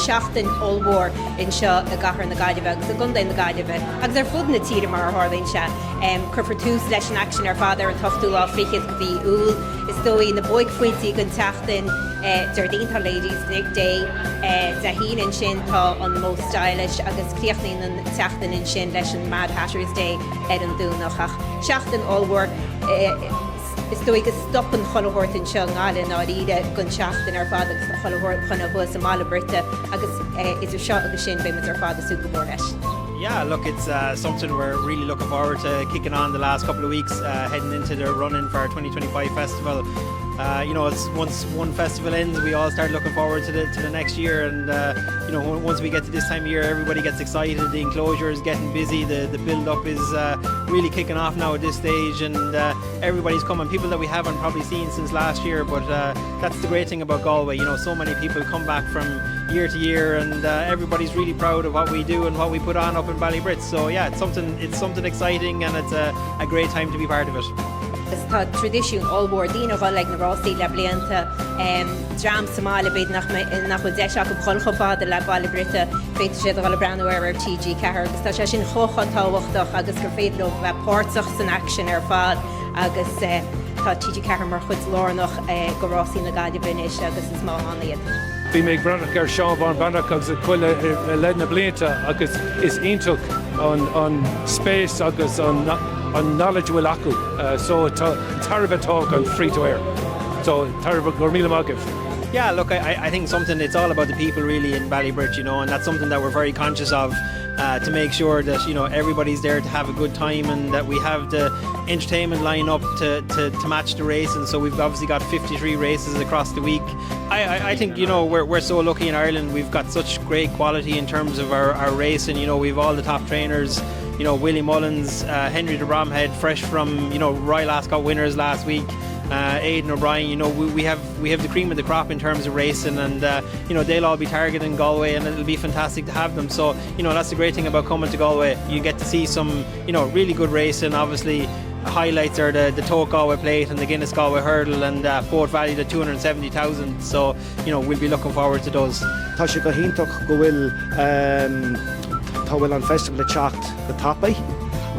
Seachtain ollmhór anseo a gcathair na Gaillimhe agus a gunda na Gaillimhe agus fud na tíre mar tharlainn se chuir tús leis an action ar fada an tochtú á fichiid go bhí úl is dóí na bóig foiintí gon teachtain Dardínta ladies nig day de hín sin tá an most stylish agus críochnaí an teachtain in sin leis an Mad Hatter's Day an dúnach ach Seachtain ollmhór is dói go stop an chollmhórt in seo ngáile ná ide gon Seachtain ar fada agus chollmhórt chuna bhuas am mála brite agus is seo agus sin bé ar fada súgamór leis. Yeah, look, it's something we're really looking forward to kicking on the last couple of weeks, heading into the run-in for our 2025 festival. It's once one festival ends, we all start looking forward to the next year, and once we get to this time of year, everybody gets excited. The enclosure is getting busy. The build-up is really kicking off now at this stage, and everybody's coming. People that we haven't probably seen since last year, but that's the great thing about Galway. So many people come back from year to year, and everybody's really proud of what we do and what we put on up in Ballybrit. So yeah, it's something exciting, and it's a great time to be part of it. Tá tradiisiún ollmhór dína gáil le na Rásaí le blianta dram Somália beidir nach bhfuil deise go chulcha fáda le Ballybrite féidir siad gáil breanúir ar TG4 agus tá sé sin chocha táhachtach agus gur féidir bheith páirteach san action ar fád agus tá TG4 mar chud lárnach go Rásaí na Gaillimhe agus is má anna iad. Bhí mé brannach ar Seán Bán Brannach agus a chuile le na blianta agus is iontoch an spéis agus an knowledge will acu. So tarva talk on free to air. So tarva gormila magif. Yeah, look, I think it's all about the people really in Ballybrit, and that's something that we're very conscious of, to make sure that everybody's there to have a good time and that we have the entertainment line up to match the race. And so we've obviously got 53 races across the week. I think we're so lucky in Ireland. We've got such great quality in terms of our racing. We've all the top trainers. Willie Mullins, Henry de Bromhead, fresh from Royal Ascot winners last week. Aidan O'Brien, we have the cream of the crop in terms of racing, and they'll all be targeting Galway, and it'll be fantastic to have them. So that's the great thing about coming to Galway. You get to see some really good racing. Obviously, highlights are the Tote Galway Plate and the Guinness Galway Hurdle, and both valued at 270,000. So we'll be looking forward to those. Tá sé go hintach go bhfuil an festival le teacht go tappaí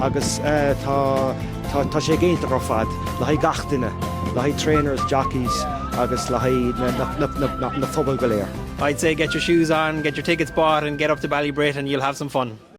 agus tá sé géanta ar fad le haid gach duine, le haid trainers, jockeys agus le haid na phobal go léir. I'd say get your shoes on, get your tickets bought, and get up to Ballybrit, and you'll have some fun.